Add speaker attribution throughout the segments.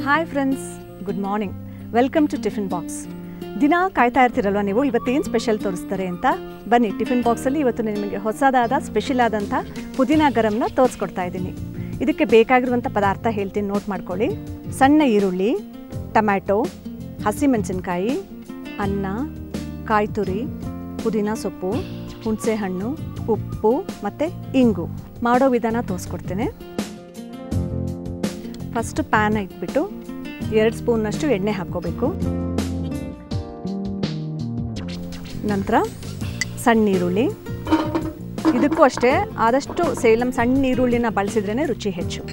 Speaker 1: Hi friends, good morning. Welcome to tiffin box. ದಿನ ಕಾಯ್ತಾ ಇರ್ತೀರಲ್ವ ನೀವು, ಇವತ್ತೇನು ಸ್ಪೆಷಲ್ ತೋರಿಸ್ತಾರೆ ಅಂತ. ಬನ್ನಿ, ಟಿಫಿನ್ ಬಾಕ್ಸಲ್ಲಿ ಇವತ್ತು ನಿಮಗೆ ಹೊಸದಾದ ಸ್ಪೆಷಲ್ ಆದಂಥ ಪುದೀನಾ ಗರಮ್ನ ತೋರಿಸ್ಕೊಡ್ತಾ ಇದ್ದೀನಿ. ಇದಕ್ಕೆ ಬೇಕಾಗಿರುವಂಥ ಪದಾರ್ಥ ಹೇಳ್ತೀನಿ, ನೋಟ್ ಮಾಡ್ಕೊಳ್ಳಿ. ಸಣ್ಣ ಈರುಳ್ಳಿ, ಟೊಮ್ಯಾಟೊ, ಹಸಿಮೆಣಸಿನ್ಕಾಯಿ, ಅನ್ನ, ಕಾಯಿ ತುರಿ, ಪುದೀನಾ ಸೊಪ್ಪು, ಹುಣಸೆಹಣ್ಣು, ಉಪ್ಪು ಮತ್ತು ಇಂಗು. ಮಾಡೋ ವಿಧಾನ ತೋರಿಸ್ಕೊಡ್ತೇನೆ. ಫಸ್ಟ್ ಪ್ಯಾನ್ ಇಟ್ಬಿಟ್ಟು 2 ಸ್ಪೂನ್ನಷ್ಟು ಎಣ್ಣೆ ಹಾಕ್ಕೋಬೇಕು. ನಂತರ ಸಣ್ಣ ಈರುಳ್ಳಿ, ಇದಕ್ಕೂ ಅಷ್ಟೇ ಆದಷ್ಟು ಸೇಲಂ ಸಣ್ಣ ಈರುಳ್ಳಿನ ಬಳಸಿದ್ರೇ ರುಚಿ ಹೆಚ್ಚು.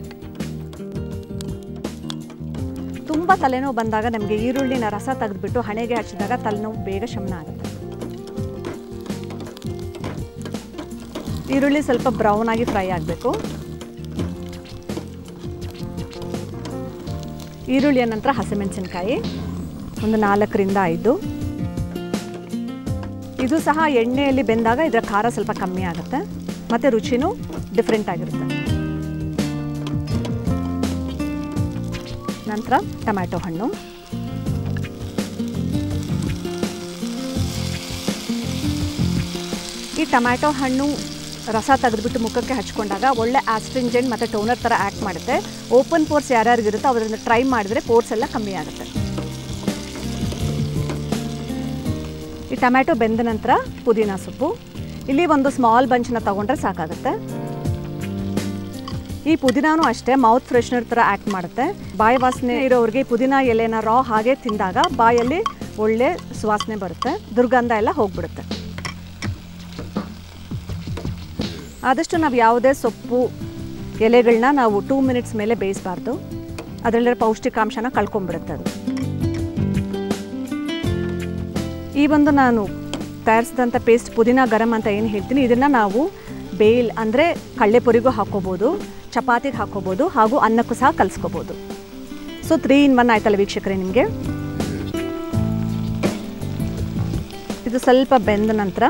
Speaker 1: ತುಂಬ ತಲೆನೋವು ಬಂದಾಗ ನಮಗೆ ಈರುಳ್ಳಿನ ರಸ ತೆಗೆದುಬಿಟ್ಟು ಹಣೆಗೆ ಹಚ್ಚಿದಾಗ ತಲೆನೋವು ಬೇಗ ಶಮನ ಆಗುತ್ತೆ. ಈರುಳ್ಳಿ ಸ್ವಲ್ಪ ಬ್ರೌನ್ ಆಗಿ ಫ್ರೈ ಆಗಬೇಕು. ಈರುಳ್ಳಿಯ ನಂತರ ಹಸಿಮೆಣಸಿನ್ಕಾಯಿ ಒಂದು 4ರಿಂದ 5. ಇದು ಸಹ ಎಣ್ಣೆಯಲ್ಲಿ ಬೆಂದಾಗ ಇದರ ಖಾರ ಸ್ವಲ್ಪ ಕಮ್ಮಿ ಆಗುತ್ತೆ ಮತ್ತು ರುಚಿನೂ ಡಿಫ್ರೆಂಟ್ ಆಗಿರುತ್ತೆ. ನಂತರ ಟೊಮ್ಯಾಟೊ ಹಣ್ಣು, ಈ ಟೊಮ್ಯಾಟೊ ಹಣ್ಣು ರಸ ತೆಗೆದುಬಿಟ್ಟು ಮುಖಕ್ಕೆ ಹಚ್ಕೊಂಡಾಗ ಒಳ್ಳೆ ಆಸ್ಟ್ರಿಂಜೆಂಟ್ ಮತ್ತು ಟೋನರ್ ಥರ ಆ್ಯಕ್ಟ್ ಮಾಡುತ್ತೆ. ಓಪನ್ ಪೋರ್ಸ್ ಯಾರ್ಯಾರಿಗಿರುತ್ತೋ ಅದರಿಂದ ಟ್ರೈ ಮಾಡಿದ್ರೆ ಪೋರ್ಸ್ ಎಲ್ಲ ಕಮ್ಮಿ ಆಗುತ್ತೆ. ಈ ಟೊಮ್ಯಾಟೊ ಬೆಂದ ನಂತರ ಪುದೀನಾ ಸೊಪ್ಪು, ಇಲ್ಲಿ ಒಂದು ಸ್ಮಾಲ್ ಬಂಚನ್ನ ತೊಗೊಂಡ್ರೆ ಸಾಕಾಗುತ್ತೆ. ಈ ಪುದೀನಾನು ಅಷ್ಟೇ ಮೌತ್ ಫ್ರೆಶ್ನರ್ ಥರ ಆ್ಯಕ್ಟ್ ಮಾಡುತ್ತೆ. ಬಾಯಿ ವಾಸನೆ ಇರೋರಿಗೆ ಪುದೀನಾ ಎಲೆನ ರಾ ಹಾಗೆ ತಿಂದಾಗ ಬಾಯಲ್ಲಿ ಒಳ್ಳೆ ಸುವಾಸನೆ ಬರುತ್ತೆ, ದುರ್ಗಂಧ ಎಲ್ಲ ಹೋಗ್ಬಿಡುತ್ತೆ. ಆದಷ್ಟು ನಾವು ಯಾವುದೇ ಸೊಪ್ಪು ಎಲೆಗಳನ್ನ ನಾವು 2 ಮಿನಿಟ್ಸ್ ಮೇಲೆ ಬೇಯಿಸಬಾರ್ದು, ಅದರಲ್ಲಿರೋ ಪೌಷ್ಟಿಕಾಂಶನ ಕಳ್ಕೊಂಡ್ಬಿಡುತ್ತೆ ಅದು. ಈ ಒಂದು ನಾನು ತಯಾರಿಸಿದಂಥ ಪೇಸ್ಟ್ ಪುದೀನಾ ಗರಮ್ ಅಂತ ಏನು ಹೇಳ್ತೀನಿ, ಇದನ್ನು ನಾವು ಬೇಲ್ ಅಂದರೆ ಕಳ್ಳೆಪುರಿಗೂ ಹಾಕ್ಕೋಬೋದು, ಚಪಾತಿಗೆ ಹಾಕ್ಕೋಬೋದು, ಹಾಗೂ ಅನ್ನಕ್ಕೂ ಸಹ ಕಲಿಸ್ಕೋಬೋದು. ಸೊ 3 in 1 ಆಯ್ತಲ್ಲ ವೀಕ್ಷಕರೇ ನಿಮಗೆ. ಇದು ಸ್ವಲ್ಪ ಬೆಂದ ನಂತರ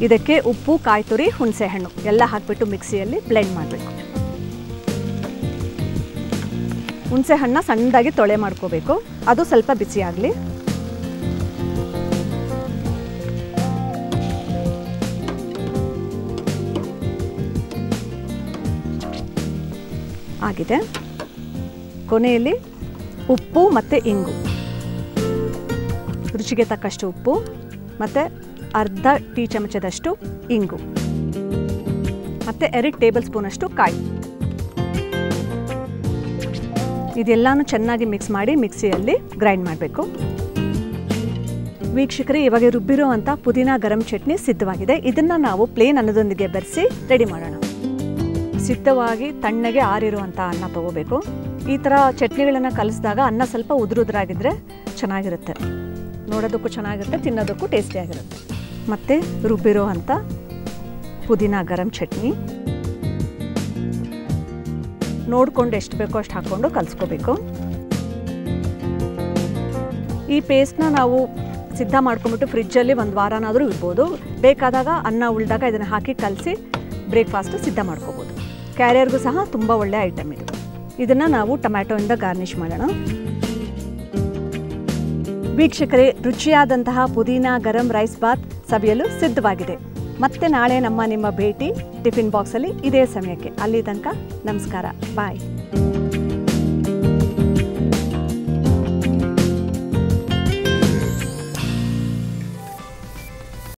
Speaker 1: ಇದಕ್ಕೆ ಉಪ್ಪು, ಕಾಯಿ ತುರಿ, ಹುಣಸೆ ಹಣ್ಣು ಎಲ್ಲ ಹಾಕಿಬಿಟ್ಟು ಮಿಕ್ಸಿಯಲ್ಲಿ ಬ್ಲೆಂಡ್ ಮಾಡಬೇಕು. ಹುಣಸೆ ಹಣ್ಣನ್ನ ಸಣ್ಣದಾಗಿ ತೊಳೆ ಮಾಡ್ಕೋಬೇಕು, ಅದು ಸ್ವಲ್ಪ ಬಿಸಿ ಆಗಲಿ. ಆಗಿದೆ. ಕೊನೆಯಲ್ಲಿ ಉಪ್ಪು ಮತ್ತು ಇಂಗು, ರುಚಿಗೆ ತಕ್ಕಷ್ಟು ಉಪ್ಪು ಮತ್ತು ಅರ್ಧ ಟೀ ಚಮಚದಷ್ಟು ಇಂಗು ಮತ್ತು 2 ಟೇಬಲ್ ಸ್ಪೂನಷ್ಟು ಕಾಯಿ. ಇದೆಲ್ಲನೂ ಚೆನ್ನಾಗಿ ಮಿಕ್ಸ್ ಮಾಡಿ ಮಿಕ್ಸಿಯಲ್ಲಿ ಗ್ರೈಂಡ್ ಮಾಡಬೇಕು. ವೀಕ್ಷಕರೇ, ಇವಾಗ ರುಬ್ಬಿರೋ ಅಂಥ ಪುದೀನಾ ಗರಮ್ ಚಟ್ನಿ ಸಿದ್ಧವಾಗಿದೆ. ಇದನ್ನು ನಾವು ಪ್ಲೇನ್ ಅನ್ನದೊಂದಿಗೆ ಬೆರೆಸಿ ರೆಡಿ ಮಾಡೋಣ. ಸಿದ್ಧವಾಗಿ ತಣ್ಣಗೆ ಆರಿರುವಂಥ ಅನ್ನ ತೊಗೋಬೇಕು. ಈ ಥರ ಚಟ್ನಿಗಳನ್ನು ಕಲಿಸಿದಾಗ ಅನ್ನ ಸ್ವಲ್ಪ ಉದುರಾಗಿದ್ದರೆ ಚೆನ್ನಾಗಿರುತ್ತೆ, ನೋಡೋದಕ್ಕೂ ಚೆನ್ನಾಗಿರುತ್ತೆ, ತಿನ್ನೋದಕ್ಕೂ ಟೇಸ್ಟಿಯಾಗಿರುತ್ತೆ. ಮತ್ತು ರುಬ್ಬಿರೋ ಅಂಥ ಪುದೀನಾ ಗರಮ್ ಚಟ್ನಿ ನೋಡಿಕೊಂಡು ಎಷ್ಟು ಬೇಕೋ ಅಷ್ಟು ಹಾಕ್ಕೊಂಡು ಕಲಿಸ್ಕೋಬೇಕು. ಈ ಪೇಸ್ಟ್ನ ನಾವು ಸಿದ್ಧ ಮಾಡ್ಕೊಂಬಿಟ್ಟು ಫ್ರಿಜ್ಜಲ್ಲಿ 1 ವಾರನಾದರೂ ಇರ್ಬೋದು. ಬೇಕಾದಾಗ ಅನ್ನ ಉಳಿದಾಗ ಇದನ್ನು ಹಾಕಿ ಕಲಸಿ ಬ್ರೇಕ್ಫಾಸ್ಟ್ ಸಿದ್ಧ ಮಾಡ್ಕೋಬೋದು. ಕ್ಯಾರಿಯರ್ಗೂ ಸಹ ತುಂಬ ಒಳ್ಳೆಯ ಐಟಮ್ ಇದು. ಇದನ್ನು ನಾವು ಟೊಮ್ಯಾಟೊಯಿಂದ ಗಾರ್ನಿಷ್ ಮಾಡೋಣ. ವೀಕ್ಷಕರೇ, ರುಚಿಯಾದಂತಹ ಪುದೀನಾ ಗರಮ್ ರೈಸ್ ಬಾತ್ ಸವಿಯಲು ಸಿದ್ಧವಾಗಿದೆ. ಮತ್ತೆ ನಾಳೆ ನಿಮ್ಮ ಭೇಟಿ ಟಿಫಿನ್ ಬಾಕ್ಸಲ್ಲಿ ಇದೇ ಸಮಯಕ್ಕೆ. ಅಲ್ಲಿ ತನಕ ನಮಸ್ಕಾರ, ಬಾಯ್.